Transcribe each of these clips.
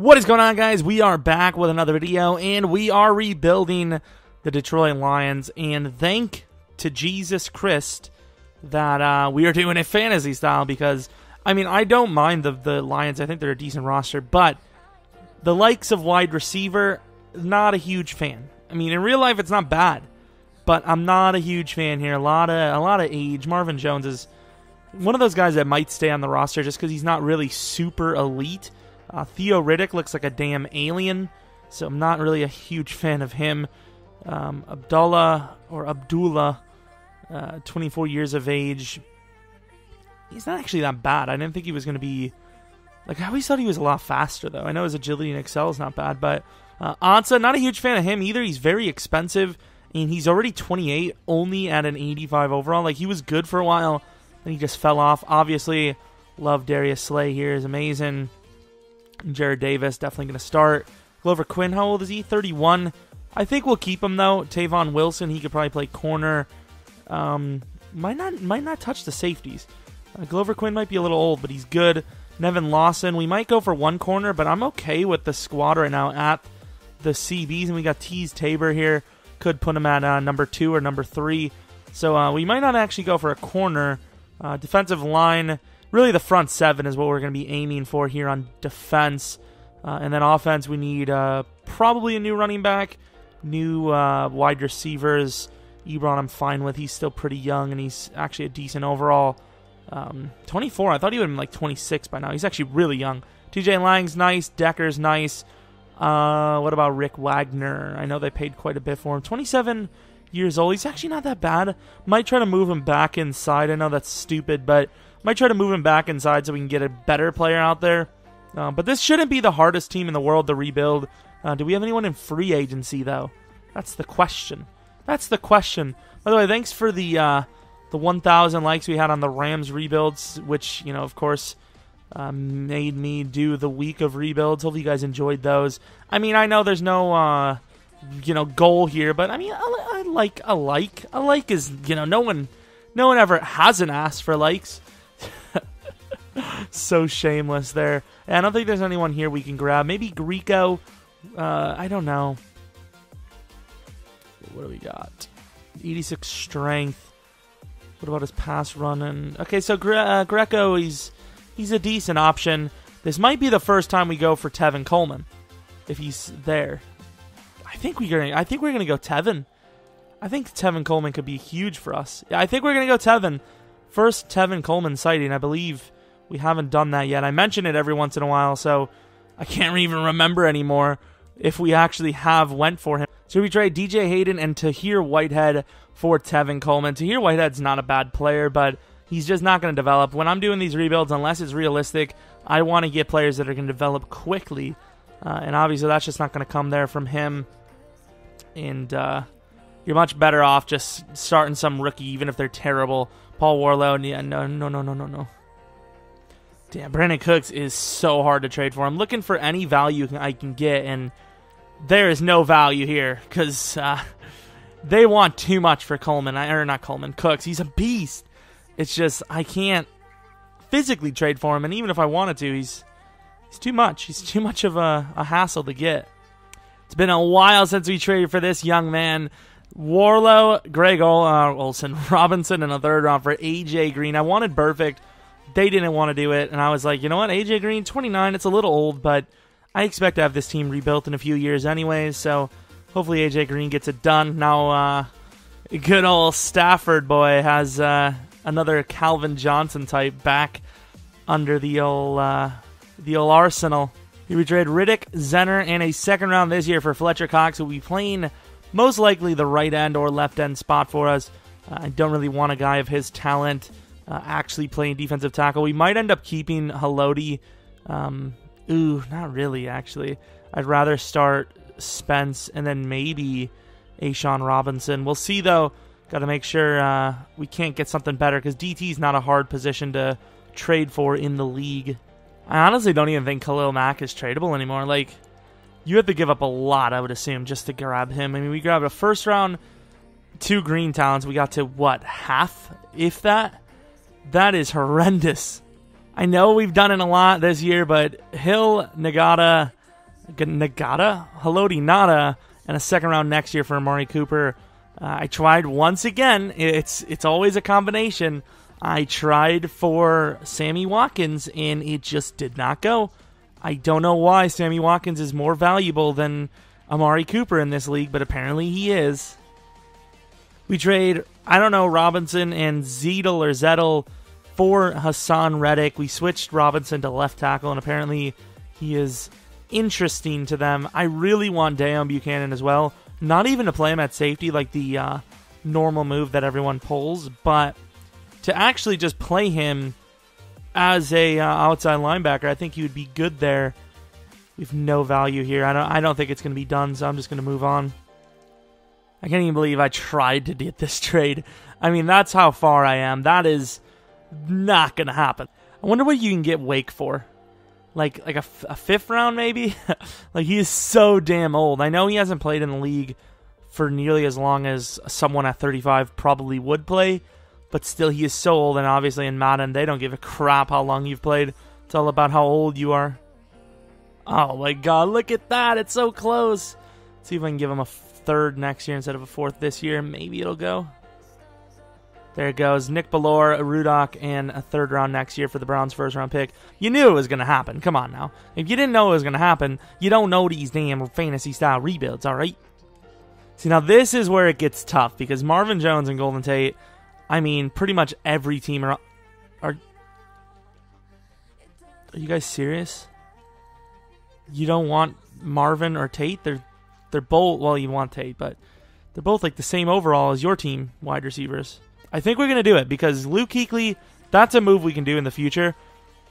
What is going on, guys? We are back with another video, and we are rebuilding the Detroit Lions. And thank to Jesus Christ that we are doing it fantasy style, because, I mean, I don't mind the Lions. I think they're a decent roster, but the likes of wide receiver, not a huge fan. I mean, in real life, it's not bad, but I'm not a huge fan here. A lot of age. Marvin Jones is one of those guys that might stay on the roster just because he's not really super elite. Theo Riddick looks like a damn alien, so I'm not really a huge fan of him. Abdullah, 24 years of age. He's not actually that bad. I didn't think he was going to be... Like, I always thought he was a lot faster, though. I know his agility and excel is not bad, but Ansah, not a huge fan of him either. He's very expensive, and he's already 28, only at an 85 overall. Like, he was good for a while, then he just fell off. Obviously, love Darius Slay here. Is amazing. Jared Davis, definitely going to start. Glover Quinn, how old is he? 31. I think we'll keep him, though. Tavon Wilson, he could probably play corner. Might not touch the safeties. Glover Quinn might be a little old, but he's good. Nevin Lawson, we might go for one corner, but I'm okay with the squad right now at the CBs. And we got Tease Tabor here. Could put him at number 2 or number 3. So we might not actually go for a corner. Defensive line... Really, the front 7 is what we're going to be aiming for here on defense. And then offense, we need probably a new running back, new wide receivers. Ebron, I'm fine with. He's still pretty young, and he's actually a decent overall. 24. I thought he would have been like 26 by now. He's actually really young. TJ Lang's nice. Decker's nice. What about Rick Wagner? I know they paid quite a bit for him. 27 years old. He's actually not that bad. Might try to move him back inside. I know that's stupid, but... Might try to move him back inside so we can get a better player out there. But this shouldn't be the hardest team in the world to rebuild. Do we have anyone in free agency, though? That's the question. That's the question. By the way, thanks for the 1,000 likes we had on the Rams rebuilds, which, you know, of course, made me do the week of rebuilds. Hopefully you guys enjoyed those. I mean, I know there's no, goal here, but, I mean, I like a like. A like is, no one ever hasn't asked for likes. So shameless there. And I don't think there's anyone here we can grab. Maybe Greco. I don't know. What do we got? 86 strength. What about his pass running? Okay, so Greco, he's a decent option. This might be the first time we go for Tevin Coleman, if he's there. I think we're gonna go Tevin. I think Tevin Coleman could be huge for us. Yeah, I think we're gonna go Tevin. First Tevin Coleman sighting, I believe. We haven't done that yet. I mention it every once in a while, so I can't even remember anymore if we actually have went for him. So we trade DJ Hayden and Tahir Whitehead for Tevin Coleman. Tahir Whitehead's not a bad player, but he's just not going to develop. When I'm doing these rebuilds, unless it's realistic, I want to get players that are going to develop quickly. And obviously that's just not going to come there from him. And you're much better off just starting some rookie, even if they're terrible. Paul Warlow, yeah, no. Damn, Brandon Cooks is so hard to trade for. I'm looking for any value I can get, and there is no value here because they want too much for Coleman. Not Coleman, Cooks. He's a beast. It's just I can't physically trade for him, and even if I wanted to, he's too much. He's too much of a hassle to get. It's been a while since we traded for this young man. Warlow, Greg Olsen, Robinson in a third round for AJ Green. I wanted Perfect. They didn't want to do it, and I was like, you know what, AJ Green, 29, it's a little old, but I expect to have this team rebuilt in a few years anyways, so hopefully AJ Green gets it done. Now, good old Stafford boy has another Calvin Johnson type back under the old arsenal. He would trade Riddick, Zenner, and a second round this year for Fletcher Cox, who will be playing most likely the right end or left end spot for us. I don't really want a guy of his talent actually playing defensive tackle. We might end up keeping Haloti. Not really, actually. I'd rather start Spence and then maybe Ashawn Robinson. We'll see, though. Got to make sure we can't get something better because DT is not a hard position to trade for in the league. I honestly don't even think Khalil Mack is tradable anymore. Like, you have to give up a lot, I would assume, just to grab him. I mean, we grabbed a first round, 2 green talents. We got to, what, half, if that? That is horrendous. I know we've done it a lot this year, but Hill, Nagata, Nagata, Haloti Nada, and a second round next year for Amari Cooper. I tried once again. It's always a combination. I tried for Sammy Watkins, and it just did not go. I don't know why Sammy Watkins is more valuable than Amari Cooper in this league, but apparently he is. We trade, I don't know, Robinson and Zettel for Hassan Reddick. We switched Robinson to left tackle, and apparently he is interesting to them. I really want Dejon Buchanan as well. Not even to play him at safety like the normal move that everyone pulls, but to actually just play him as a outside linebacker. I think he would be good there. We have no value here. I don't think it's going to be done, so I'm just going to move on. I can't even believe I tried to get this trade. I mean, that's how far I am. That is not going to happen. I wonder what you can get Wake for. Like a fifth round, maybe? Like, he is so damn old. I know he hasn't played in the league for nearly as long as someone at 35 probably would play, but still, he is so old, and obviously in Madden, they don't give a crap how long you've played. It's all about how old you are. Oh my god, look at that. It's so close. Let's see if I can give him a third next year instead of a fourth this year. Maybe it'll go. There it goes. Nick Ballore, a Rudock, and a third round next year for the Browns' first round pick. You knew it was going to happen. Come on now. If you didn't know it was going to happen, you don't know these damn fantasy style rebuilds, alright? See, now this is where it gets tough because Marvin Jones and Golden Tate, I mean, pretty much every team are you guys serious? You don't want Marvin or Tate? They're both, well, you want Tate, but they're both like the same overall as your team wide receivers. I think we're going to do it because Luke Kuechly, that's a move we can do in the future.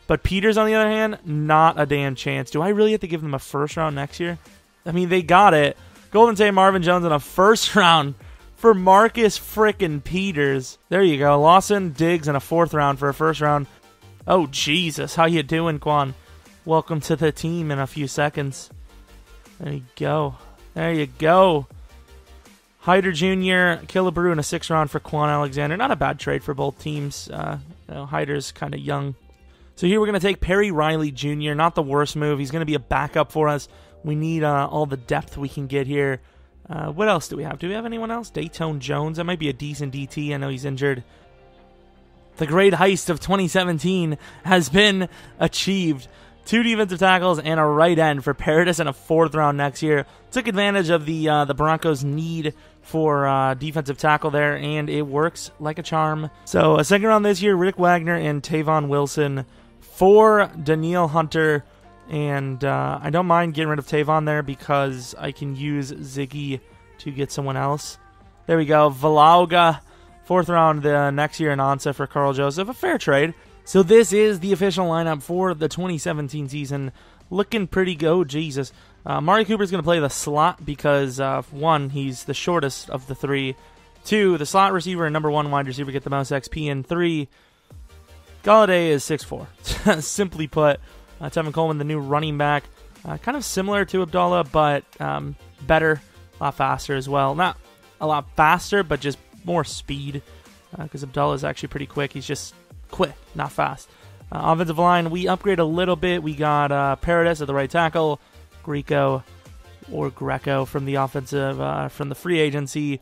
But Peters, on the other hand, not a damn chance. Do I really have to give them a first round next year? I mean, they got it. Golden Tate, Marvin Jones, and a first round for Marcus frickin' Peters. There you go. Lawson, Diggs, and a fourth round for a first round. Oh, Jesus. How you doing, Quan? Welcome to the team in a few seconds. There you go. There you go. Hyder Jr., Killebrew, and a sixth round for Quan Alexander. Not a bad trade for both teams. Hyder's kind of young. So here we're going to take Perry Riley Jr. Not the worst move. He's going to be a backup for us. We need all the depth we can get here. What else do we have? Do we have anyone else? Dayton Jones. That might be a decent DT. I know he's injured. The great heist of 2017 has been achieved. 2 defensive tackles and a right end for Paradis and a fourth round next year. Took advantage of the Broncos' need for defensive tackle there, and it works like a charm. So a second round this year, Rick Wagner and Tavon Wilson for Danielle Hunter. And I don't mind getting rid of Tavon there because I can use Ziggy to get someone else. There we go. Valauga, fourth round the next year, and Ansa for Carl Joseph. A fair trade. So this is the official lineup for the 2017 season. Looking pretty good. Oh, Jesus. Amari Cooper's going to play the slot because, one, he's the shortest of the three. 2, the slot receiver and number 1 wide receiver get the most XP. And 3, Galladay is 6'4". Simply put, Tevin Coleman, the new running back. Kind of similar to Abdullah, but better. A lot faster as well. Not a lot faster, but just more speed. Because Abdullah is actually pretty quick. He's just quick, not fast. Offensive line, we upgrade a little bit. We got Paradis at the right tackle, Greco from the offensive, from the free agency.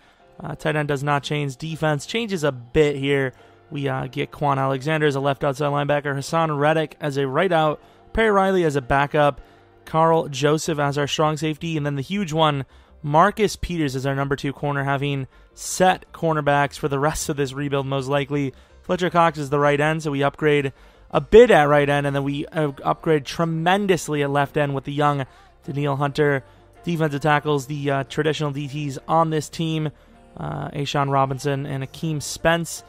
Tight end does not change. Defense changes a bit here. We get Quan Alexander as a left outside linebacker, Hassan Reddick as a right out, Perry Riley as a backup, Carl Joseph as our strong safety, and then the huge one, Marcus Peters as our number 2 corner, having set cornerbacks for the rest of this rebuild most likely. Fletcher Cox is the right end, so we upgrade a bit at right end, and then we upgrade tremendously at left end with the young Danielle Hunter. Defensive tackles, the traditional DTs on this team, Ashawn Robinson and Akeem Spence.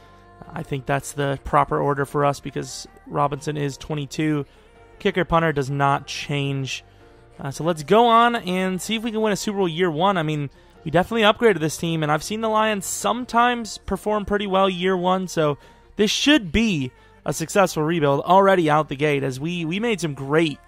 I think that's the proper order for us because Robinson is 22. Kicker punter does not change. So let's go on and see if we can win a Super Bowl year 1. I mean, we definitely upgraded this team, and I've seen the Lions sometimes perform pretty well year 1, so this should be a successful rebuild already out the gate as we made some great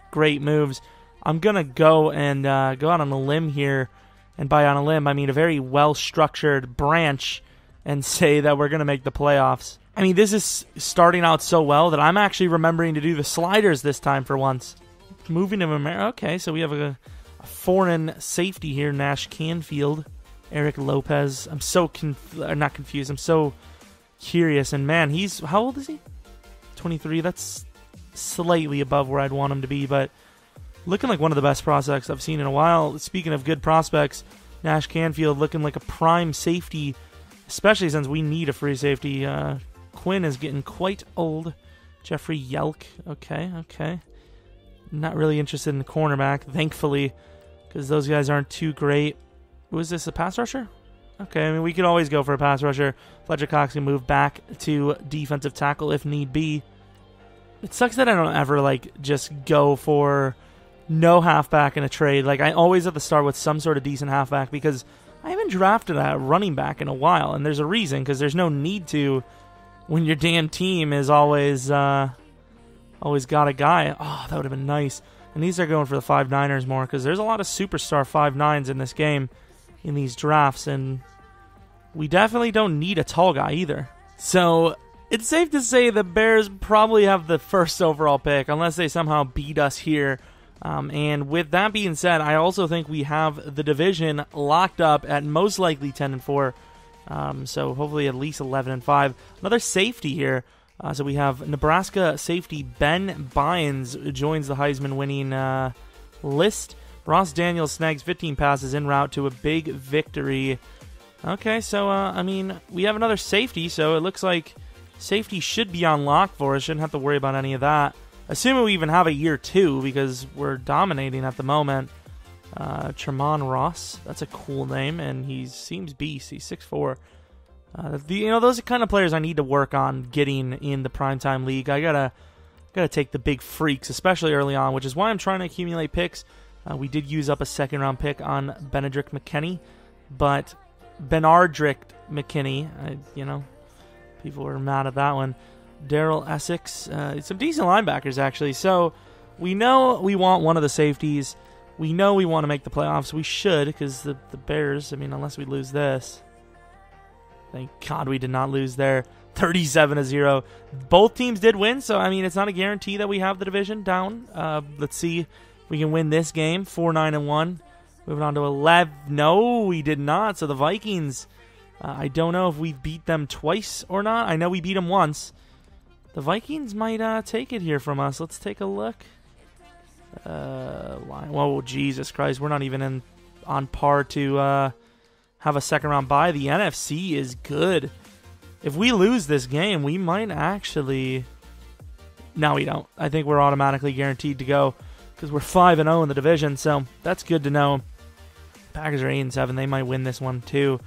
moves. I'm going to go and go out on a limb here, and by on a limb, I mean a very well-structured branch, and say that we're going to make the playoffs. I mean, this is starting out so well that I'm actually remembering to do the sliders this time for once. Moving to America. Okay, so we have a a foreign safety here, Nash Canfield, Eric Lopez. I'm so not confused. I'm so curious. And man, how old is he? 23. That's slightly above where I'd want him to be, but looking like one of the best prospects I've seen in a while. Speaking of good prospects, Nash Canfield looking like a prime safety, especially since we need a free safety. Quinn is getting quite old. Jeffrey Yelk. Okay. Not really interested in the cornerback, thankfully, because those guys aren't too great. Was this a pass rusher? Okay, I mean, we could always go for a pass rusher. Fletcher Cox can move back to defensive tackle if need be. It sucks that I don't ever, just go for no halfback in a trade. I always have to start with some sort of decent halfback because I haven't drafted a running back in a while, and there's a reason, because there's no need to when your damn team is always got a guy. Oh, that would have been nice. And these are going for the 5'9"ers more because there's a lot of superstar 5'9"s in this game, in these drafts, and we definitely don't need a tall guy either. So it's safe to say the Bears probably have the first overall pick unless they somehow beat us here. And with that being said, I also think we have the division locked up at most likely 10-4. So hopefully at least 11-5. Another safety here. So we have Nebraska safety Ben Bynes joins the Heisman winning list. Ross Daniels snags 15 passes en route to a big victory. Okay, so I mean, we have another safety, so it looks like safety should be on lock for us. Shouldn't have to worry about any of that. Assuming we even have a year 2, because we're dominating at the moment. Tremont Ross, that's a cool name, and he seems beast. He's 6'4". Those are the kind of players I need to work on getting in the primetime league. I gotta take the big freaks, especially early on, which is why I'm trying to accumulate picks. We did use up a second-round pick on Benardrick McKinney, but Benardrick McKinney, people were mad at that one. Daryl Essex, some decent linebackers, actually. So we know we want one of the safeties. We know we want to make the playoffs. We should, because the Bears, unless we lose this. Thank God we did not lose there. 37-0. Both teams did win, so, it's not a guarantee that we have the division down. Let's see if we can win this game. 4-9-1. Moving on to 11. No, we did not. So the Vikings, I don't know if we beat them twice or not. I know we beat them once. The Vikings might take it here from us. Let's take a look. Whoa, Jesus Christ. We're not even on par to have a second-round bye. The NFC is good. If we lose this game, we might actually... No, we don't. I think we're automatically guaranteed to go because we're 5-0 in the division, so that's good to know. Packers are 8-7. They might win this one, too.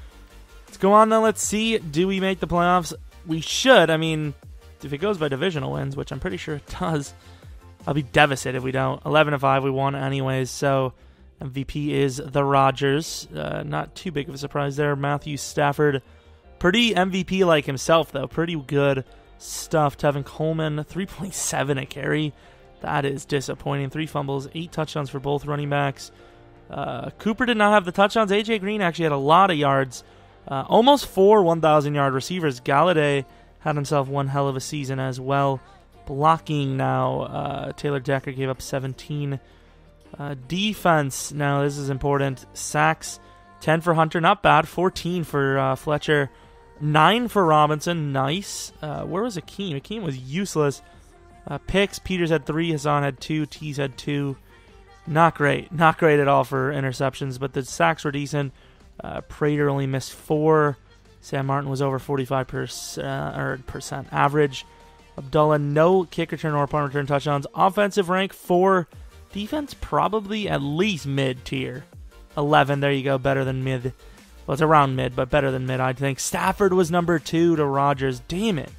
Let's go on, though. Let's see. Do we make the playoffs? We should. If it goes by divisional wins, which I'm pretty sure it does, I'll be devastated if we don't. 11-5, we won anyways, so MVP is the Rodgers. Not too big of a surprise there. Matthew Stafford, pretty MVP-like himself, though. Pretty good stuff. Tevin Coleman, 3.7 a carry. That is disappointing. 3 fumbles, 8 touchdowns for both running backs. Cooper did not have the touchdowns. A.J. Green actually had a lot of yards. Almost 4 1,000-yard receivers. Galladay had himself one hell of a season as well. Blocking now, Taylor Decker gave up 17. Defense, now this is important. Sacks, 10 for Hunter, not bad. 14 for Fletcher. 9 for Robinson, nice. Where was Akeem? Akeem was useless. Picks, Peters had 3, Hassan had 2, Tease had 2. Not great at all for interceptions, but the sacks were decent. Prater only missed 4. Sam Martin was over 45% average. Abdullah, no kick return or punt return touchdowns. Offensive rank 4. Defense, probably at least mid-tier. 11, there you go, better than mid. Well, it's around mid, but better than mid, I think. Stafford was number 2 to Rodgers. Damn it.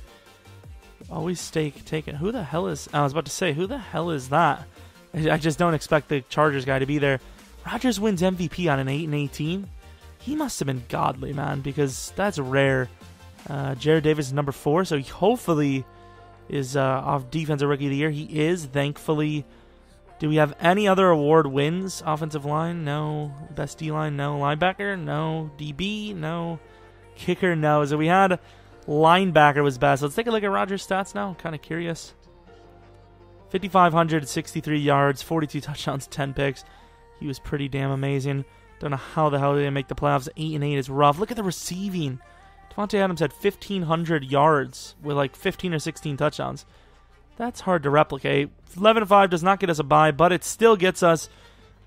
Always taken. Who the hell is... I was about to say, who the hell is that? I just don't expect the Chargers guy to be there. Rodgers wins MVP on an 8-18. He must have been godly, man, because that's rare. Jared Davis is number 4, so he hopefully is off Defensive Rookie of the Year. He is, thankfully. Do we have any other award wins? Offensive line? No. Best D-line? No. Linebacker? No. DB? No. Kicker? No. So we had linebacker was best. Let's take a look at Rodgers' stats now. I'm kind of curious. 5,563 yards, 42 touchdowns, 10 picks. He was pretty damn amazing. Don't know how the hell they didn't make the playoffs. 8-8 is rough. Look at the receiving. Devontae Adams had 1,500 yards with like 15 or 16 touchdowns. That's hard to replicate. 11-5 does not get us a bye, but it still gets us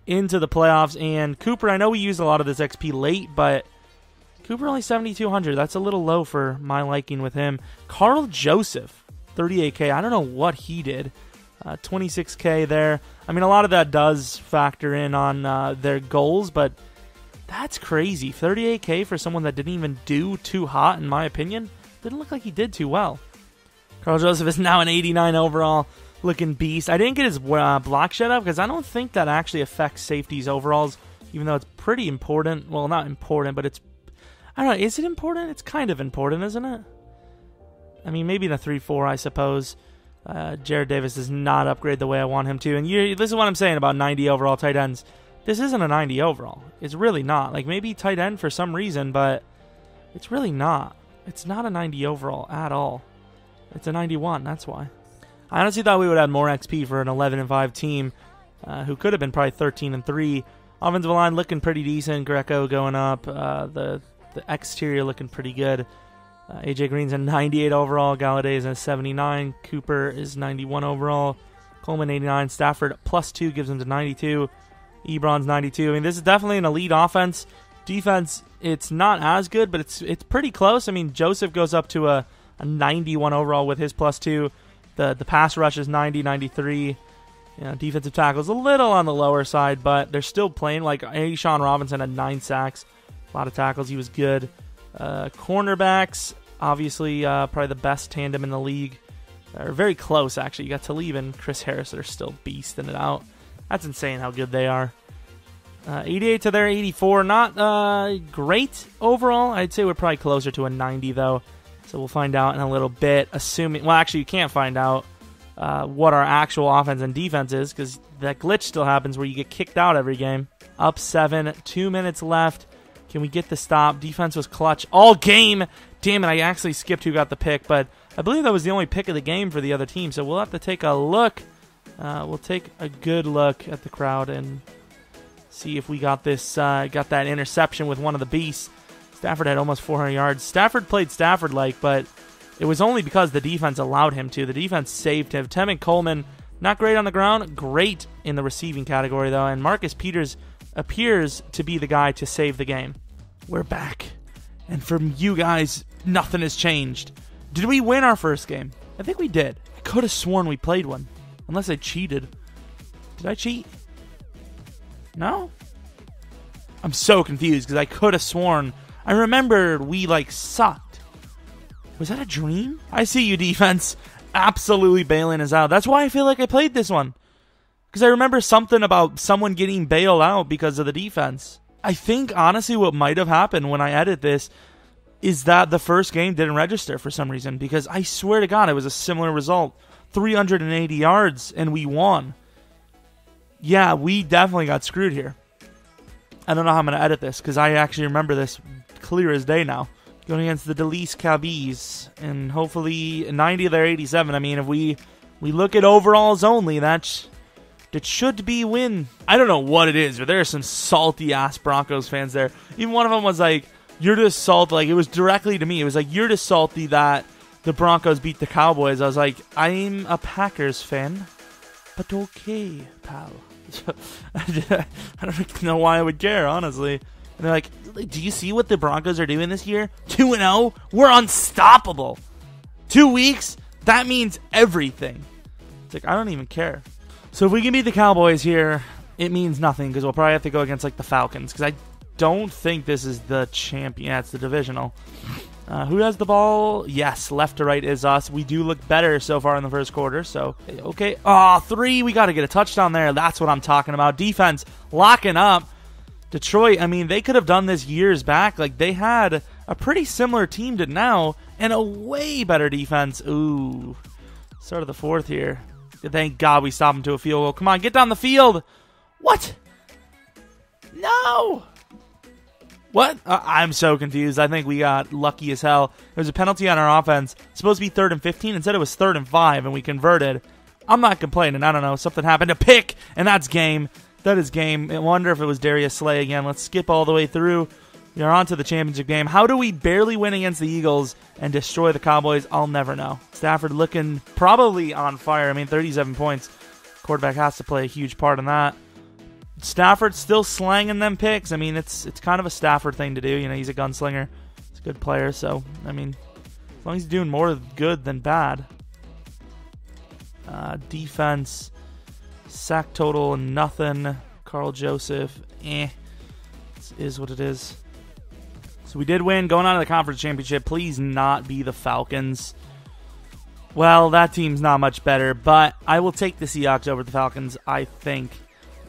into the playoffs. And Cooper, I know we used a lot of this XP late, but Cooper only 7,200. That's a little low for my liking with him. Carl Joseph, 38K. I don't know what he did. 26K there. I mean, a lot of that does factor in on their goals, but that's crazy. 38K for someone that didn't even do too hot, in my opinion. Didn't look like he did too well. Carl Joseph is now an 89 overall looking beast. I didn't get his block shed up because I don't think that actually affects safety's overalls, even though it's pretty important. Well, not important, but it's... I don't know. Is it important? It's kind of important, isn't it? I mean, maybe in a 3-4, I suppose. Jared Davis does not upgrade the way I want him to. And this is what I'm saying about 90 overall tight ends. This isn't a 90 overall. It's really not. Like, maybe tight end for some reason, but it's really not. It's not a 90 overall at all. It's a 91, that's why. I honestly thought we would add more XP for an 11-5 team who could have been probably 13-3. Offensive line looking pretty decent. Greco going up. The exterior looking pretty good. AJ Green's a 98 overall. Galladay's a 79. Cooper is 91 overall. Coleman 89. Stafford +2 gives him to 92. Ebron's 92. I mean, this is definitely an elite offense. Defense, it's not as good, but it's pretty close. I mean, Joseph goes up to a 91 overall with his +2. The pass rush is 90, 93. You know, defensive tackles a little on the lower side, but they're still playing. Like, Sean Robinson had 9 sacks. A lot of tackles. He was good. Cornerbacks, obviously, probably the best tandem in the league. They're very close, actually. You got Talib and Chris Harris that are still beasting it out. That's insane how good they are. 88 to their 84. Not great overall. I'd say we're probably closer to a 90, though. So we'll find out in a little bit. Assuming, well, actually, you can't find out what our actual offense and defense is because that glitch still happens where you get kicked out every game. Up 7, 2 minutes left. Can we get the stop? Defense was clutch all game. Damn it, I actually skipped who got the pick, but I believe that was the only pick of the game for the other team, so we'll have to take a look. We'll take a good look at the crowd and see if we got this, got that interception with one of the beasts. Stafford had almost 400 yards. Stafford played Stafford-like, but it was only because the defense allowed him to. The defense saved him. Tevin Coleman, not great on the ground, great in the receiving category, though, and Marcus Peters appears to be the guy to save the game. We're back. And from you guys, nothing has changed. Did we win our first game? I think we did. I could have sworn we played one. Unless I cheated. Did I cheat? No? I'm so confused because I could have sworn. I remembered we, like, sucked. Was that a dream? I see you, defense. Absolutely bailing us out. That's why I feel like I played this one. Because I remember something about someone getting bailed out because of the defense. I think, honestly, what might have happened when I edit this is that the first game didn't register for some reason. Because I swear to God, it was a similar result. 380 yards, and we won. Yeah, we definitely got screwed here. I don't know how I'm going to edit this, because I actually remember this clear as day now. Going against the Delis Cabis, and hopefully 90 of their 87. I mean, if we look at overalls only, that should be win. I don't know what it is, but there are some salty-ass Broncos fans there. Even one of them was like, you're just salty. Like, it was directly to me. It was like, you're just salty that the Broncos beat the Cowboys. I was like, I'm a Packers fan, but okay, pal. I don't know why I would care, honestly. And they're like, do you see what the Broncos are doing this year? 2-0? We're unstoppable. 2 weeks? That means everything. It's like, I don't even care. So if we can beat the Cowboys here, it means nothing because we'll probably have to go against, like, the Falcons because I don't think this is the champion. Yeah, it's the divisional. Who has the ball? Yes, left to right is us. We do look better so far in the first quarter, so okay. Oh, 3. We got to get a touchdown there. That's what I'm talking about. Defense locking up. Detroit, I mean, they could have done this years back. Like, they had a pretty similar team to now and a way better defense. Ooh. Start of the fourth here. Thank God we stopped him to a field goal. Come on, get down the field. What? No. What? I'm so confused. I think we got lucky as hell. There was a penalty on our offense. It's supposed to be 3rd and 15. Instead, it was 3rd and 5, and we converted. I'm not complaining. I don't know. Something happened. A pick, and that's game. That is game. I wonder if it was Darius Slay again. Let's skip all the way through. We are on to the championship game. How do we barely win against the Eagles and destroy the Cowboys? I'll never know. Stafford looking probably on fire. I mean, 37 points. Quarterback has to play a huge part in that. Stafford still slanging them picks. I mean, it's kind of a Stafford thing to do. You know, he's a gunslinger. He's a good player. So, I mean, as long as he's doing more good than bad. Defense, sack total, nothing. Carl Joseph, This is what it is. So we did win. Going on to the conference championship. Please not be the Falcons. Well, that team's not much better, but I will take the Seahawks over the Falcons, I think.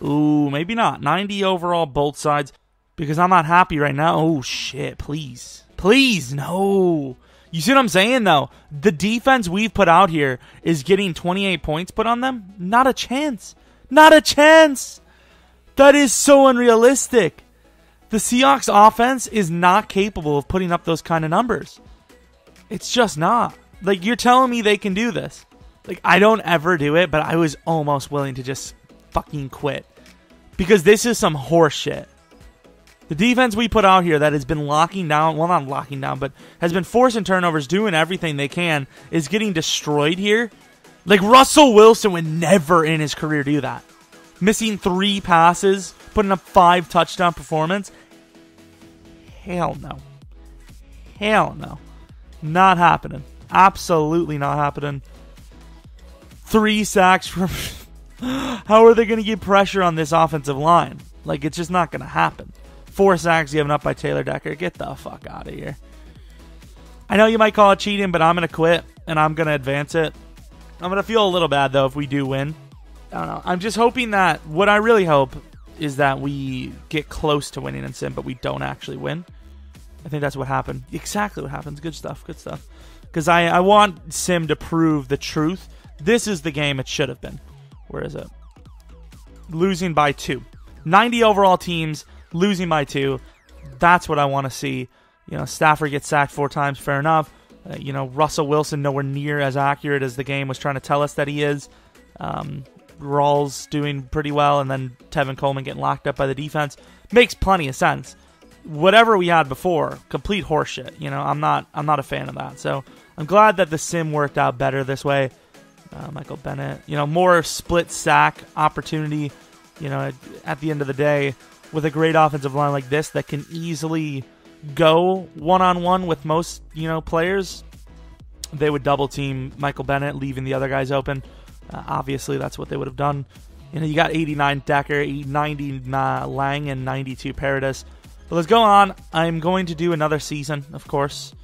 Ooh, maybe not. 90 overall, both sides, because I'm not happy right now. Oh, shit, please. Please, no. You see what I'm saying, though? The defense we've put out here is getting 28 points put on them? Not a chance. Not a chance. That is so unrealistic. The Seahawks offense is not capable of putting up those kind of numbers. It's just not. Like, you're telling me they can do this. Like, I don't ever do it, but I was almost willing to just fucking quit. Because this is some horse shit. The defense we put out here that has been locking down, well, not locking down, but has been forcing turnovers, doing everything they can, is getting destroyed here. Like, Russell Wilson would never in his career do that. Missing 3 passes, putting up 5 touchdown performance. Hell no. Hell no. Not happening. Absolutely not happening. 3 sacks from... How are they going to get pressure on this offensive line? Like, it's just not going to happen. 4 sacks given up by Taylor Decker. Get the fuck out of here. I know you might call it cheating, but I'm going to quit, and I'm going to advance it. I'm going to feel a little bad, though, if we do win. I don't know. I'm just hoping that... What I really hope is that we get close to winning in Sim, but we don't actually win. I think that's what happened. Exactly what happens. Good stuff. Good stuff. Because I want Sim to prove the truth. This is the game it should have been. Where is it? Losing by 2. 90 overall teams, losing by 2. That's what I want to see. You know, Stafford gets sacked 4 times, fair enough. You know, Russell Wilson nowhere near as accurate as the game was trying to tell us that he is. Rawls doing pretty well, and then Tevin Coleman getting locked up by the defense. Makes plenty of sense. Whatever we had before, complete horseshit. You know, I'm not a fan of that. So I'm glad that the sim worked out better this way. Michael Bennett, you know, more split sack opportunity. You know, at the end of the day, with a great offensive line like this that can easily go one-on-one with most, you know, players, they would double team Michael Bennett, leaving the other guys open. Obviously, that's what they would have done. You know, you got 89 Decker, 90 Lang, and 92 Paradis. But let's go on. I'm going to do another season, of course.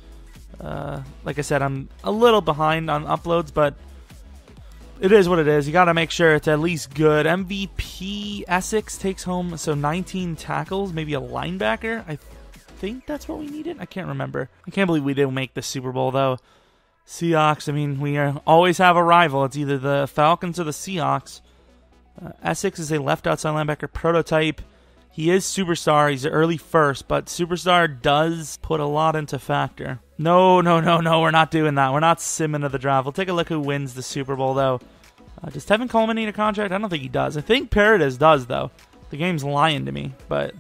Like I said, I'm a little behind on uploads, but it is what it is. You got to make sure it's at least good. MVP Essex takes home, so 19 tackles, maybe a linebacker. I think that's what we needed. I can't remember. I can't believe we didn't make the Super Bowl, though. Seahawks, I mean, we always have a rival. It's either the Falcons or the Seahawks. Essex is a left outside linebacker prototype. He is superstar. He's an early first, but superstar does put a lot into factor. No. We're not doing that. We're not simming to the draft. We'll take a look who wins the Super Bowl, though. Does Tevin Coleman need a contract? I don't think he does. I think Paradis does, though. The game's lying to me, but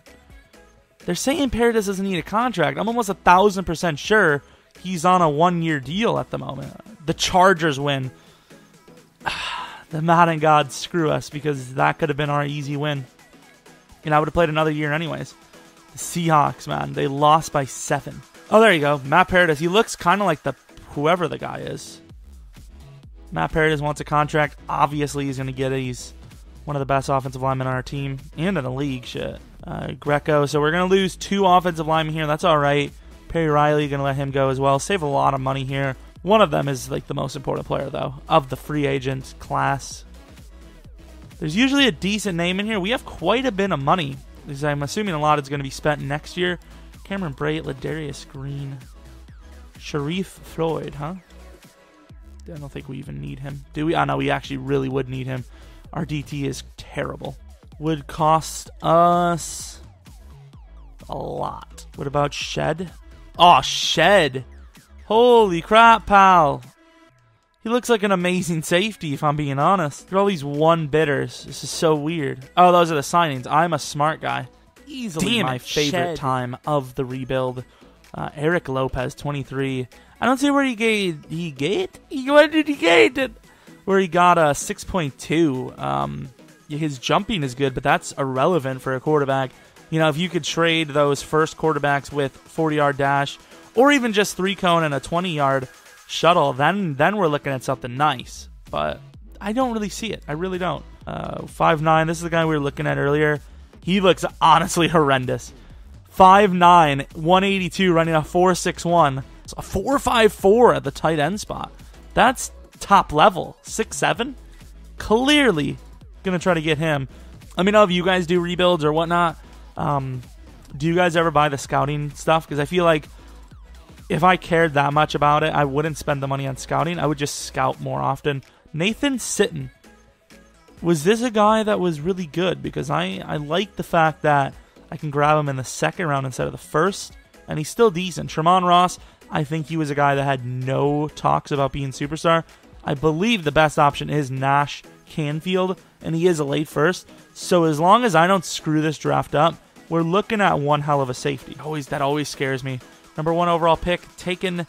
they're saying Paradis doesn't need a contract. I'm almost 1,000% sure he's on a 1-year deal at the moment. The Chargers win. The Madden gods screw us, because that could have been our easy win. And I would have played another year anyways. The Seahawks, man. They lost by 7. Oh, there you go. Matt Paradis. He looks kind of like whoever the guy is. Matt Paradis wants a contract. Obviously, he's going to get it. He's one of the best offensive linemen on our team. And in the league, shit. Greco. So we're going to lose 2 offensive linemen here. That's all right. Perry Riley, going to let him go as well. Save a lot of money here. One of them is like the most important player, though, of the free agent class. There's usually a decent name in here. We have quite a bit of money, because I'm assuming a lot is going to be spent next year. Cameron Brate, Ladarius Green, Sharif Floyd, huh? I don't think we even need him. Do we? Oh, no, we actually really would need him. Our DT is terrible. Would cost us a lot. What about Shed? Oh, Shed. Holy crap, pal. He looks like an amazing safety, if I'm being honest. Look at all these one bidders. This is so weird. Oh, those are the signings. I'm a smart guy. Easily my favorite time of the rebuild. Eric Lopez, 23. I don't see where he got where he got a 6.2. His jumping is good, but that's irrelevant for a quarterback. You know, if you could trade those first quarterbacks with 40-yard dash, or even just 3-cone and a 20-yard shuttle, then we're looking at something nice. But I don't really see it. I really don't. 5'9", this is the guy we were looking at earlier. He looks honestly horrendous. 5'9", 182, running a 4.61. A 4.54 at the tight end spot. That's top level. 6'7". Clearly going to try to get him. Let me know if you guys do rebuilds or whatnot. Do you guys ever buy the scouting stuff? Because I feel like if I cared that much about it, I wouldn't spend the money on scouting. I would just scout more often. Nathan Sitton. Was this a guy that was really good? Because I like the fact that I can grab him in the second round instead of the first, and he's still decent. Tremont Ross, I think he was a guy that had no talks about being superstar. I believe the best option is Nash Canfield, and he is a late first. So as long as I don't screw this draft up, we're looking at one hell of a safety. That always scares me. Number 1 overall pick taken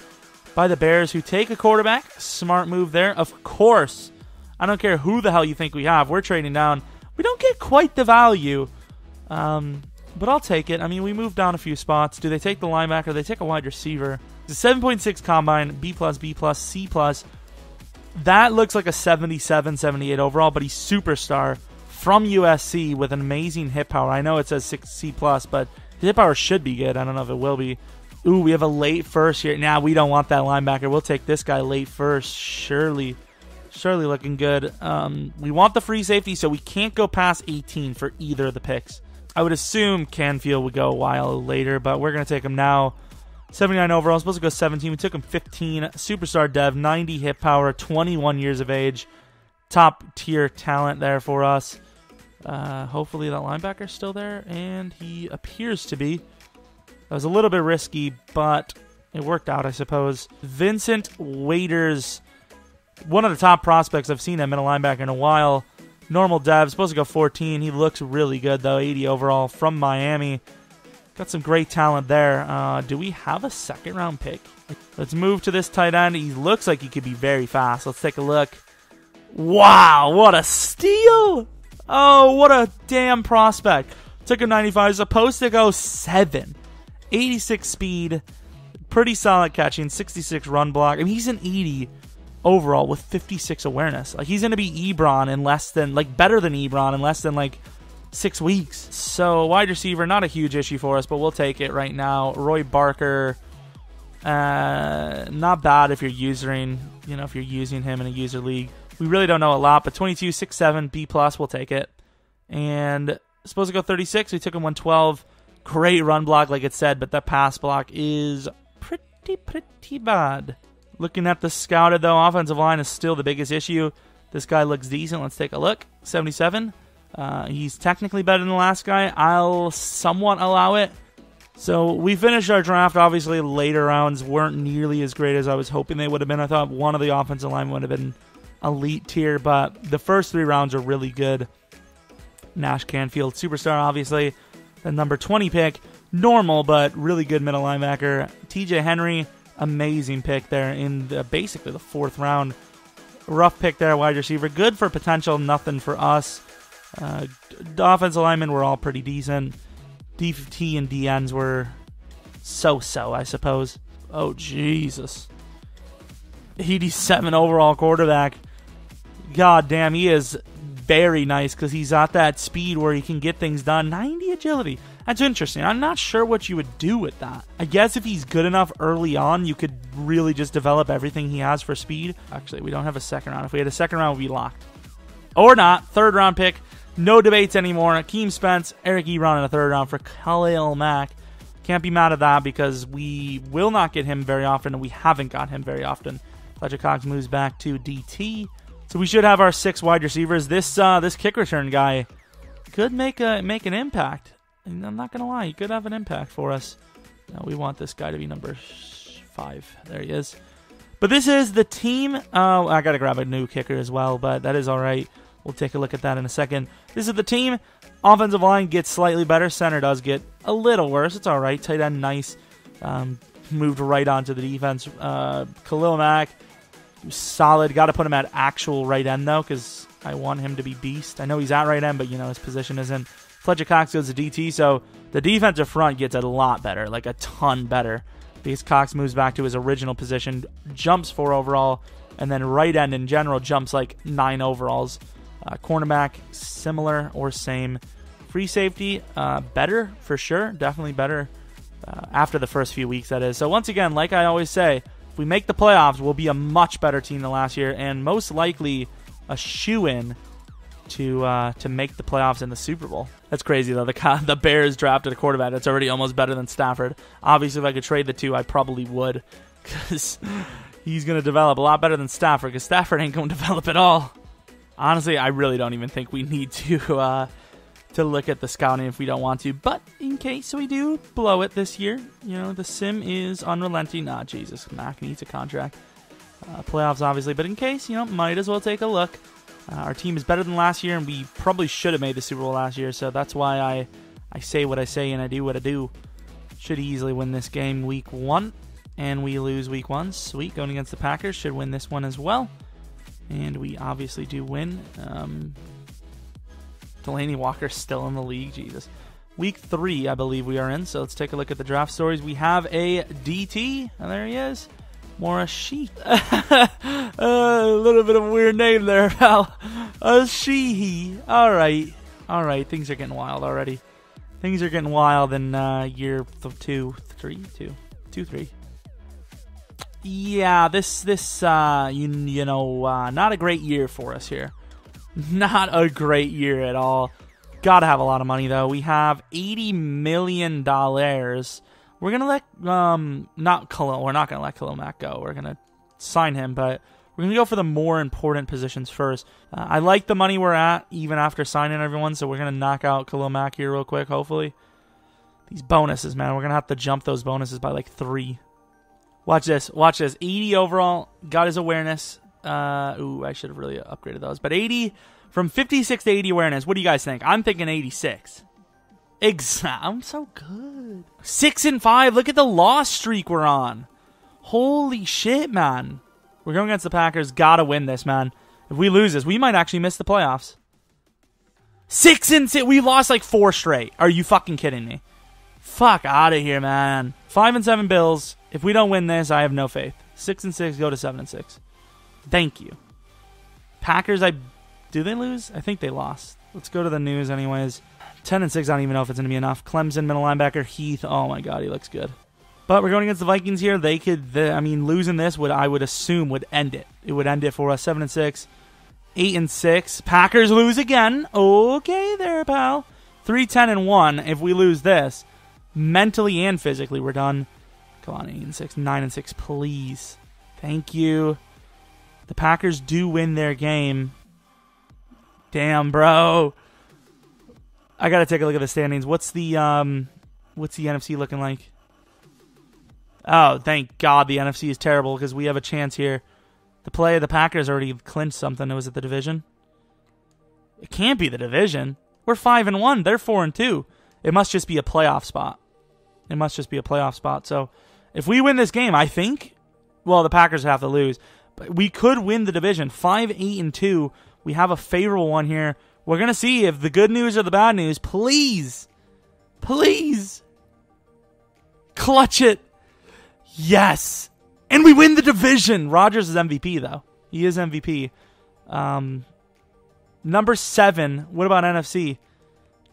by the Bears, who take a quarterback. Smart move there. Of course, I don't care who the hell you think we have. We're trading down. We don't get quite the value, but I'll take it. I mean, we moved down a few spots. Do they take the linebacker? They take a wide receiver. It's a 7.6 combine, B+, B+, C+. That looks like a 77, 78 overall, but he's superstar from USC with an amazing hit power. I know it says 6 C+, but his hit power should be good. I don't know if it will be. Ooh, we have a late first here. Nah, we don't want that linebacker. We'll take this guy late first. Surely looking good. We want the free safety, so we can't go past 18 for either of the picks. I would assume Canfield would go a while later, but we're going to take him now. 79 overall. Supposed to go 17. We took him 15. Superstar dev, 90 hit power, 21 years of age. Top tier talent there for us. Hopefully that linebacker's still there, and he appears to be. That was a little bit risky, but it worked out, I suppose. Vincent Waiters, one of the top prospects. I've seen him in a linebacker in a while. Normal dev, supposed to go 14. He looks really good, though. 80 overall from Miami. Got some great talent there. Do we have a second-round pick? Let's move to this tight end. He looks like he could be very fast. Let's take a look. Wow, what a steal! Oh, what a damn prospect. Took him 95. Supposed to go 7. 86 speed. Pretty solid catching. 66 run block. I mean, he's an 80 overall with 56 awareness. Like, he's going to be Ebron in less than, like, better than Ebron in less than, like, 6 weeks. So, wide receiver, not a huge issue for us, but we'll take it right now. Roy Barker, not bad if you're using him in a user league. We really don't know a lot, but 22, 6'7", B+, we'll take it. And supposed to go 36. We took him 112. Great run block, like it said, but that pass block is pretty bad. Looking at the scouted, though, offensive line is still the biggest issue. This guy looks decent. Let's take a look. 77. He's technically better than the last guy. I'll somewhat allow it. So we finished our draft. Obviously, later rounds weren't nearly as great as I was hoping they would have been. I thought one of the offensive linemen would have been elite tier, but the first 3 rounds are really good. Nash Canfield, superstar, obviously. The number 20 pick, normal, but really good middle linebacker. TJ Henry, amazing pick there in basically the 4th round. Rough pick there, wide receiver. Good for potential, nothing for us. The offensive linemen were all pretty decent. DT and DNs were so-so, I suppose. Oh, Jesus. 87 overall quarterback. God damn, he is very nice because he's got that speed where he can get things done. 90 agility. That's interesting. I'm not sure what you would do with that. I guess if he's good enough early on, you could really just develop everything he has for speed. Actually, we don't have a second round. If we had a second round, we'd be locked. Or not. 3rd round pick. No debates anymore. Akeem Spence, Eric Ebron in the 3rd round for Khalil Mack. Can't be mad at that because we will not get him very often, and we haven't got him very often. Fletcher Cox moves back to DT. So we should have our 6 wide receivers. This kick return guy could make an impact. And I'm not going to lie, he could have an impact for us. No, we want this guy to be number 5. There he is. But this is the team. Oh, I got to grab a new kicker as well, but that is all right. We'll take a look at that in a second. This is the team. Offensive line gets slightly better. Center does get a little worse. It's all right. Tight end, nice. Moved right onto the defense. Khalil Mack, solid. Got to put him at actual right end, though, because I want him to be beast. I know he's at right end, but, his position isn't. Fletcher Cox goes to DT, so the defensive front gets a lot better, like a ton better, because Cox moves back to his original position, jumps 4 overall, and then right end in general jumps like 9 overalls. Cornerback, similar or same. Free safety, better for sure. Definitely better after the first few weeks, that is. So once again, like I always say, if we make the playoffs, we'll be a much better team than last year, and most likely a shoo-in to make the playoffs in the Super Bowl. That's crazy, though. The Bears drafted a quarterback that's already almost better than Stafford. Obviously, if I could trade the two, I probably would, because he's going to develop a lot better than Stafford, because Stafford ain't going to develop at all. Honestly, I really don't even think we need to look at the scouting if we don't want to. But in case we do blow it this year, the sim is unrelenting. Jesus, Mac needs a contract. Playoffs, obviously. But in case, might as well take a look. Our team is better than last year, and we probably should have made the Super Bowl last year. So that's why I say what I say and I do what I do. Should easily win this game week 1, and we lose week 1. Sweet, going against the Packers. Should win this one as well. And we obviously do win. Delaney Walker's still in the league. Jesus. Week 3, I believe we are in. So let's take a look at the draft stories. We have a DT. And there he is. Morris Sheehy. A little bit of a weird name there, pal. Sheehy. All right. Things are getting wild already. Things are getting wild in year 2, 3. Yeah, this not a great year for us here. Not a great year at all. Gotta have a lot of money, though. We have $80 million. We're gonna let we're not gonna let Khalil Mack go. We're gonna sign him, but we're gonna go for the more important positions first. I like the money we're at, even after signing everyone, so we're gonna knock out Khalil Mack here real quick, hopefully. These bonuses, man, we're gonna have to jump those bonuses by like 3. Watch this. 80 overall. Got his awareness. I should have really upgraded those. But 80, from 56 to 80 awareness. What do you guys think? I'm thinking 86. I'm so good. 6-5. Look at the loss streak we're on. Holy shit, man. We're going against the Packers. Gotta win this, man. If we lose this, we might actually miss the playoffs. 6-6. We lost like 4 straight. Are you fucking kidding me? Fuck out of here, man. 5-7 Bills. If we don't win this, I have no faith. 6-6, go to 7-6. Thank you. Packers, do they lose? I think they lost. Let's go to the news anyways. 10-6, I don't even know if it's going to be enough. Clemson, middle linebacker, Heath. Oh my god, he looks good. But we're going against the Vikings here. They could, losing this I would assume would end it. It would end it for us. 7-6, 8-6. Packers lose again. Okay there, pal. 3-10-1. If we lose this, mentally and physically, we're done. Come on, 8-6, 9-6, please. Thank you. The Packers do win their game. Damn, bro. I gotta take a look at the standings. What's the NFC looking like? Oh, thank God the NFC is terrible because we have a chance here. The Packers already clinched something. Was it the division? It can't be the division. We're 5-1. They're 4-2. It must just be a playoff spot. So if we win this game, I think, the Packers have to lose. But we could win the division. 5-8-2. We have a favorable one here. We're going to see if the good news or the bad news. Please. Please. Clutch it. Yes. And we win the division. Rodgers is MVP, though. He is MVP. Number 7. What about NFC?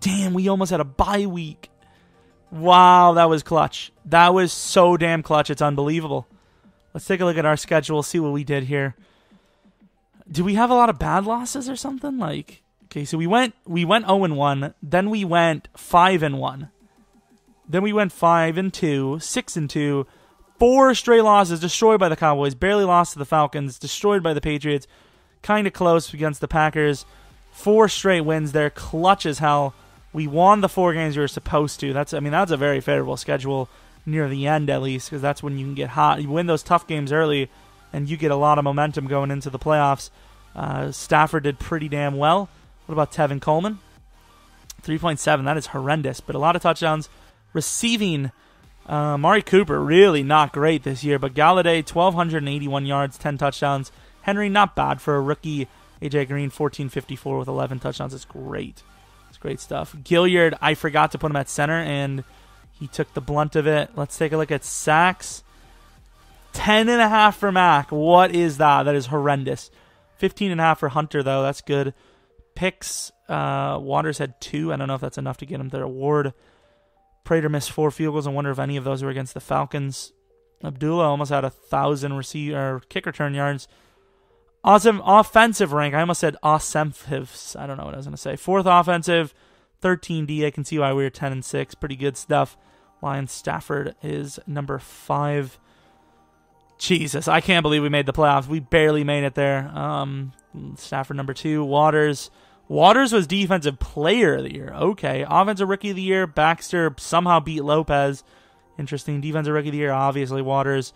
Damn, we almost had a bye week. Wow, that was clutch. That was so damn clutch. It's unbelievable. Let's take a look at our schedule, see what we did here. Do we have a lot of bad losses or something? Okay, so we went 0-1, then we went 5-1. Then we went 5-2, 6-2, 4 straight losses, destroyed by the Cowboys, barely lost to the Falcons, destroyed by the Patriots, kind of close against the Packers. 4 straight wins there, clutch as hell. We won the 4 games we were supposed to. That's a very favorable schedule near the end, at least, because that's when you can get hot. You win those tough games early, and you get a lot of momentum going into the playoffs. Stafford did pretty damn well. What about Tevin Coleman? 3.7. That is horrendous, but a lot of touchdowns. Receiving, Amari Cooper, really not great this year, but Galladay, 1,281 yards, 10 touchdowns. Henry, not bad for a rookie. AJ Green, 1,454 with 11 touchdowns. It's great. It's great stuff. Gilliard, I forgot to put him at center, and he took the blunt of it. Let's take a look at sacks. 10.5 for Mack. What is that? That is horrendous. 15.5 for Hunter, though. That's good. Picks, Waters had 2. I don't know if that's enough to get him their award. Prater missed 4 field goals. I wonder if any of those were against the Falcons. Abdullah almost had 1,000 kick return yards. Awesome offensive rank. I almost said offensive. I don't know what I was going to say. 4th offensive, 13D. I can see why we were 10-6. Pretty good stuff. Lions Stafford is number 5. Jesus, I can't believe we made the playoffs. We barely made it there. Stafford number 2. Waters was defensive player of the year. Okay. Offensive rookie of the year. Baxter somehow beat Lopez. Interesting. Defensive rookie of the year, obviously Waters.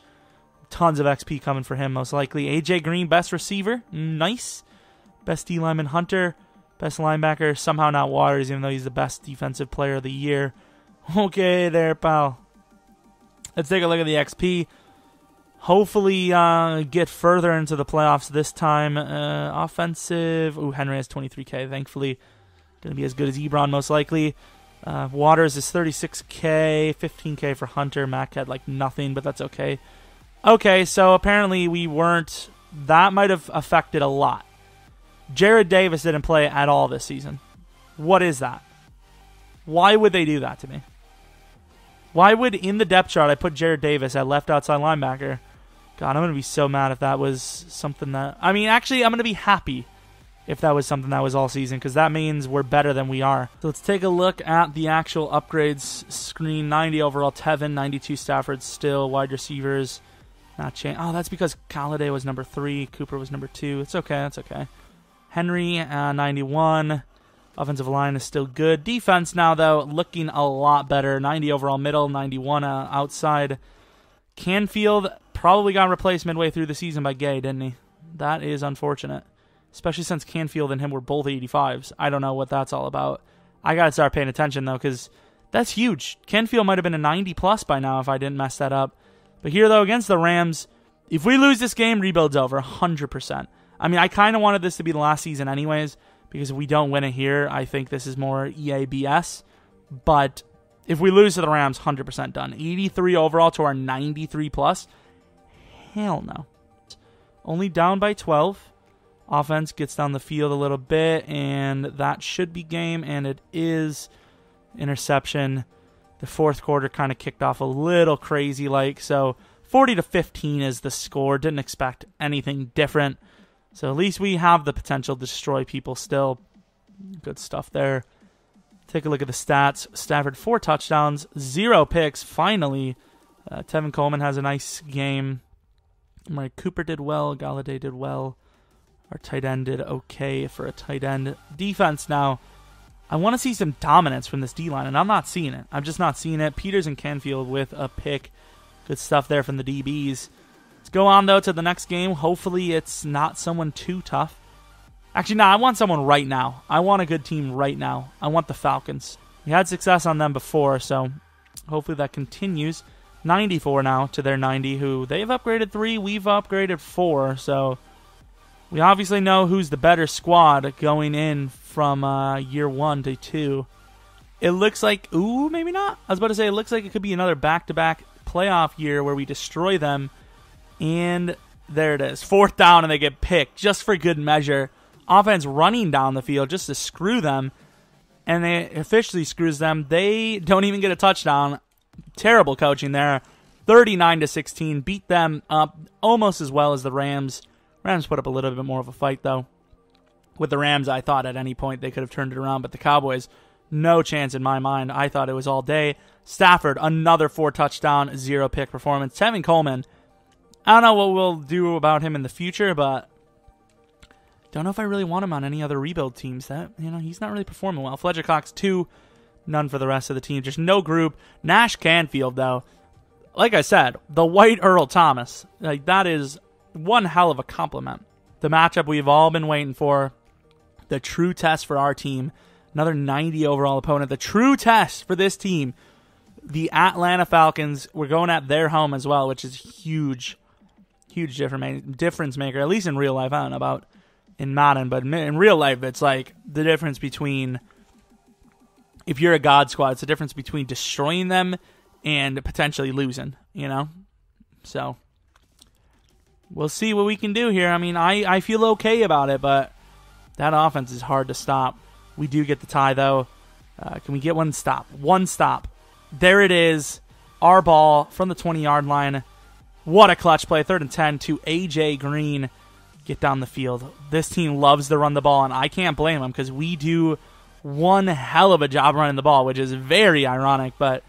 Tons of XP coming for him, most likely. AJ Green, best receiver. Nice. Best D lineman, Hunter. Best linebacker, somehow not Waters, even though he's the best defensive player of the year. Okay there, pal. Let's take a look at the XP. Hopefully get further into the playoffs this time. Offensive. Ooh, Henry has 23K, thankfully. Going to be as good as Ebron, most likely. Waters is 36K, 15K for Hunter. Mack had like nothing, but that's okay. Okay, so apparently we weren't... That might have affected a lot. Jared Davis didn't play at all this season. What is that? Why would they do that to me? Why would, in the depth chart, I put Jared Davis at left outside linebacker? God, I'm going to be so mad if that was something that... I mean, actually, I'm going to be happy if that was something that was all season, because that means we're better than we are. So let's take a look at the actual upgrades screen. 90 overall, Tevin. 92 Stafford still. Wide receivers... Not change. Oh, that's because Galladay was number 3. Cooper was number 2. It's okay. That's okay. Henry, 91. Offensive line is still good. Defense now, though, looking a lot better. 90 overall middle, 91 outside. Canfield probably got replaced midway through the season by Gay, didn't he? That is unfortunate. Especially since Canfield and him were both 85s. I don't know what that's all about. I got to start paying attention, though, because that's huge. Canfield might have been a 90-plus by now if I didn't mess that up. But here, though, against the Rams, if we lose this game, rebuild's over, 100%. I mean, I kind of wanted this to be the last season anyways, because if we don't win it here, I think this is more EABS. But if we lose to the Rams, 100% done. 83 overall to our 93+. Hell no. Only down by 12. Offense gets down the field a little bit, and that should be game, and it is. Interception. The fourth quarter kind of kicked off a little crazy-like, so 40-15 is the score. Didn't expect anything different. So at least we have the potential to destroy people still. Good stuff there. Take a look at the stats. Stafford, 4 touchdowns, 0 picks, finally. Tevin Coleman has a nice game. Amari Cooper did well. Galladay did well. Our tight end did okay for a tight end. Defense now. I want to see some dominance from this D-line, and I'm not seeing it. I'm just not seeing it. Peters and Canfield with a pick. Good stuff there from the DBs. Let's go on, though, to the next game. Hopefully it's not someone too tough. Actually, no, I want someone right now. I want a good team right now. I want the Falcons. We had success on them before, so hopefully that continues. 94 now to their 90, who they've upgraded 3, we've upgraded 4, so we obviously know who's the better squad going in from year 1 to 2. It looks like, ooh, maybe not. I was about to say, it looks like it could be another back-to-back playoff year where we destroy them. And there it is. 4th down, and they get picked just for good measure. Offense running down the field just to screw them. And they officially screws them. They don't even get a touchdown. Terrible coaching there. 39-16. Beat them up almost as well as the Rams. Rams put up a little bit more of a fight, though. With the Rams, I thought at any point they could have turned it around, but the Cowboys, no chance in my mind. I thought it was all day. Stafford, another 4-touchdown, 0-pick performance. Tevin Coleman, I don't know what we'll do about him in the future, but don't know if I really want him on any other rebuild teams. That, he's not really performing well. Fletcher Cox, 2, none for the rest of the team. Just no group. Nash Canfield, though, like I said, the white Earl Thomas. Like, that is one hell of a compliment. The matchup we've all been waiting for, the true test for our team, another 90 overall opponent, the true test for this team, the Atlanta Falcons. We're going at their home as well, which is huge difference maker, at least in real life. I don't know about in Madden, but in real life, it's like the difference between, if you're a God Squad, it's the difference between destroying them and potentially losing, you know? So, we'll see what we can do here. I mean, I feel okay about it, but that offense is hard to stop. We do get the tie, though. Can we get one stop? One stop. There it is. Our ball from the 20-yard line. What a clutch play. 3rd and 10 to A.J. Green. Get down the field. This team loves to run the ball, and I can't blame them because we do one hell of a job running the ball, which is very ironic, but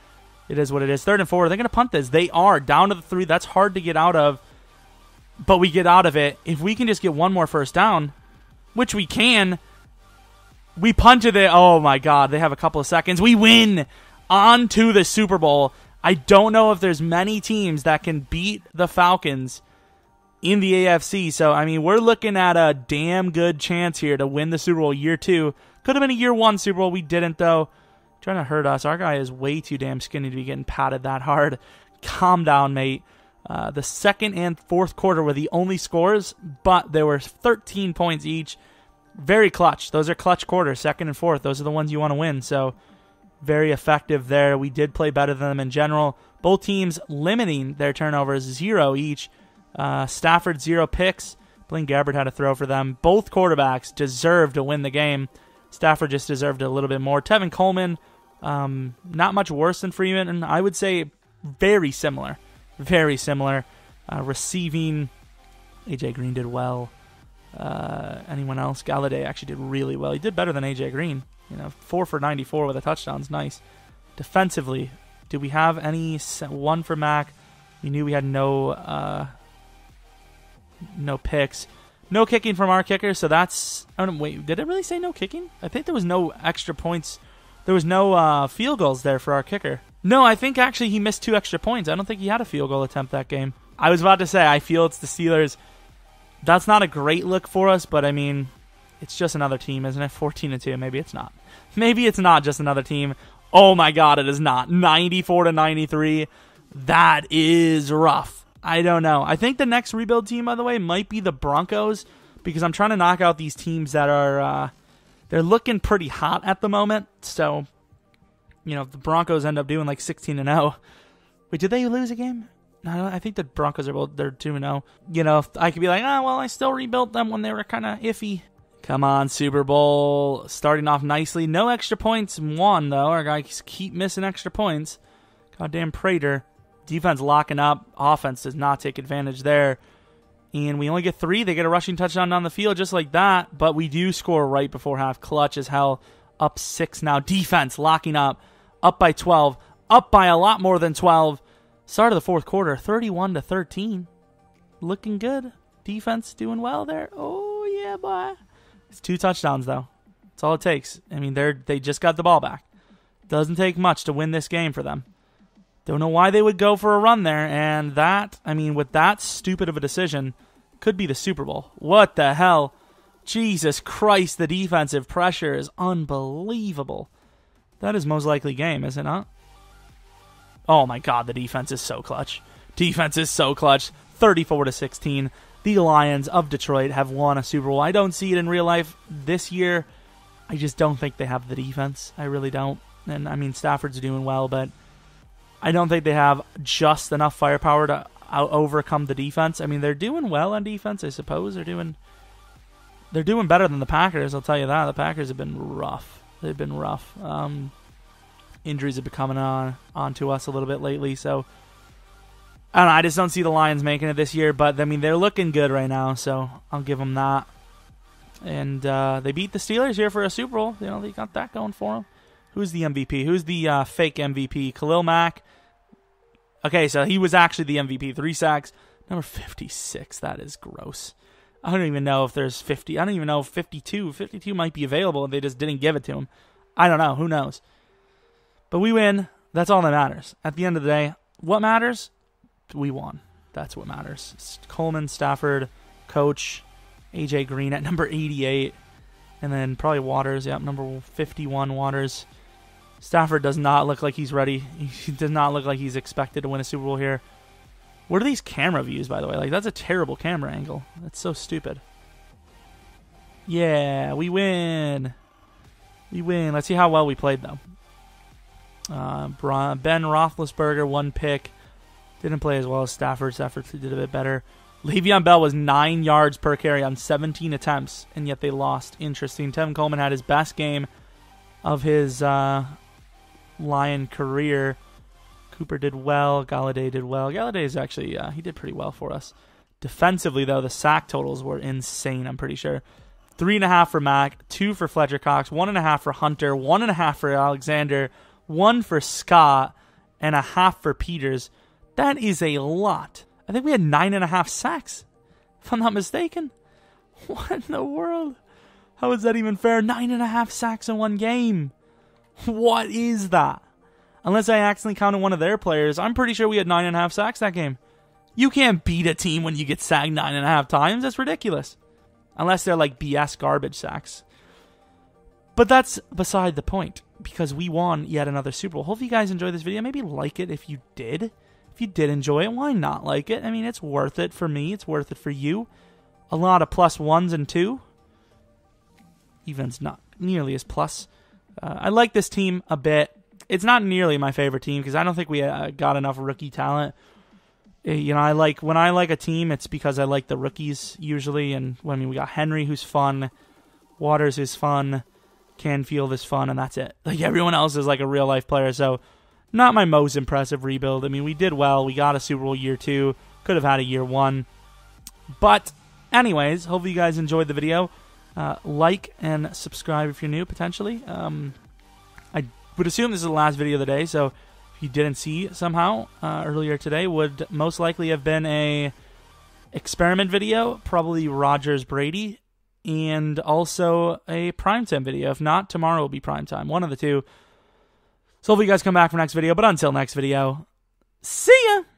it is what it is. 3rd and 4. They're going to punt this. They are down to the 3. That's hard to get out of, but we get out of it. If we can just get one more first down, which we can, we punted it. Oh, my God. They have a couple of seconds. We win on to the Super Bowl. I don't know if there's many teams that can beat the Falcons in the AFC. So, I mean, we're looking at a damn good chance here to win the Super Bowl year 2. Could have been a year 1 Super Bowl. We didn't, though. Trying to hurt us. Our guy is way too damn skinny to be getting patted that hard. Calm down, mate. The 2nd and 4th quarter were the only scores, but there were 13 points each. Very clutch. Those are clutch quarters, 2nd and 4th. Those are the ones you want to win. So, very effective there. We did play better than them in general. Both teams limiting their turnovers 0 each. Stafford 0 picks. Blaine Gabbert had a throw for them. Both quarterbacks deserved to win the game. Stafford just deserved a little bit more. Tevin Coleman, not much worse than Freeman, and I would say very similar. Very similar. Receiving, A.J. Green did well. Anyone else? Galladay actually did really well. He did better than A.J. Green. 4 for 94 with a touchdown is nice. Defensively, do we have any? One for Mac. We knew we had no picks. No kicking from our kicker, so that's... Oh, no, wait, did it really say no kicking? I think there was no extra points. There was no field goals there for our kicker. No, I think actually he missed 2 extra points. I don't think he had a field goal attempt that game. I was about to say, I feel it's the Steelers. That's not a great look for us, but I mean, it's just another team, isn't it? 14-2. Maybe it's not. Maybe it's not just another team. Oh my God, it is not. 94-93. That is rough. I don't know. I think the next rebuild team, by the way, might be the Broncos, because I'm trying to knock out these teams that are, they're looking pretty hot at the moment. So, if the Broncos end up doing like 16-0. Wait, did they lose a game? No, I think the Broncos they're 2-0. I could be like, I still rebuilt them when they were kind of iffy. Come on, Super Bowl. Starting off nicely. No extra points won, though. Our guys keep missing extra points. Goddamn Prater. Defense locking up. Offense does not take advantage there. And we only get 3. They get a rushing touchdown down the field just like that. But we do score right before half. Clutch as hell. Up 6 now. Defense locking up. Up by 12. Up by a lot more than 12. Start of the 4th quarter. 31-13. Looking good. Defense doing well there. Oh, yeah, boy. It's 2 touchdowns, though. That's all it takes. I mean, they just got the ball back. Doesn't take much to win this game for them. Don't know why they would go for a run there, and that, I mean, with that stupid of a decision, could be the Super Bowl. What the hell? Jesus Christ, the defensive pressure is unbelievable. That is most likely game, is it not? Oh my God, the defense is so clutch. Defense is so clutch. 34-16. The Lions of Detroit have won a Super Bowl. I don't see it in real life this year. I just don't think they have the defense. I really don't. And, I mean, Stafford's doing well, but I don't think they have just enough firepower to overcome the defense. I mean, they're doing well on defense, I suppose. They're doing better than the Packers, I'll tell you that. The Packers have been rough. They've been rough. Injuries have been coming on to us a little bit lately, so I don't know. I just don't see the Lions making it this year, but I mean, they're looking good right now, so I'll give them that. And they beat the Steelers here for a Super Bowl. They got that going for them. Who's the MVP? Who's the fake MVP? Khalil Mack. Okay, so he was actually the MVP. 3 sacks. Number 56. That is gross. I don't even know if there's 50. I don't even know if 52. 52 might be available and they just didn't give it to him. I don't know. Who knows? But we win. That's all that matters. At the end of the day, what matters? We won. That's what matters. Coleman, Stafford, Coach, AJ Green at number 88. And then probably Waters. Yep, number 51, Waters. Stafford does not look like he's ready. He does not look like he's expected to win a Super Bowl here. What are these camera views, by the way? Like, that's a terrible camera angle. That's so stupid. Yeah, we win. We win. Let's see how well we played, though. Ben Roethlisberger, 1 pick. Didn't play as well as Stafford. Stafford did a bit better. Le'Veon Bell was 9 yards per carry on 17 attempts, and yet they lost. Interesting. Tevin Coleman had his best game of his Lion career. Cooper did well. Galladay did well. Galladay is actually, he did pretty well for us. Defensively, though, the sack totals were insane, I'm pretty sure. 3.5 for Mack, 2 for Fletcher Cox, 1.5 for Hunter, 1.5 for Alexander, 1 for Scott, and 0.5 for Peters. That is a lot. I think we had 9.5 sacks, if I'm not mistaken. What in the world? How is that even fair? 9.5 sacks in one game. What is that? Unless I accidentally counted one of their players, I'm pretty sure we had 9.5 sacks that game. You can't beat a team when you get sacked 9.5 times. That's ridiculous. Unless they're like BS garbage sacks. But that's beside the point, because we won yet another Super Bowl. Hopefully you guys enjoyed this video. Maybe like it if you did. If you did enjoy it, why not like it? I mean, it's worth it for me. It's worth it for you. A lot of +1s and 2. Even's not nearly as plus. I like this team a bit. It's not nearly my favorite team because I don't think we got enough rookie talent. You know, when I like a team, it's because I like the rookies usually. And I mean, we got Henry, who's fun. Waters is fun. Canfield is fun, and that's it. Like, everyone else is like a real life player. So, not my most impressive rebuild. I mean, we did well. We got a Super Bowl year 2. Could have had a year 1. But, anyways, hopefully you guys enjoyed the video. Like and subscribe if you're new, potentially. I would assume this is the last video of the day, so if you didn't see somehow earlier today, would most likely have been a experiment video, probably Rodgers Brady, and also a primetime video. If not, tomorrow will be primetime. One of the two. So hopefully you guys come back for next video, but until next video, see ya!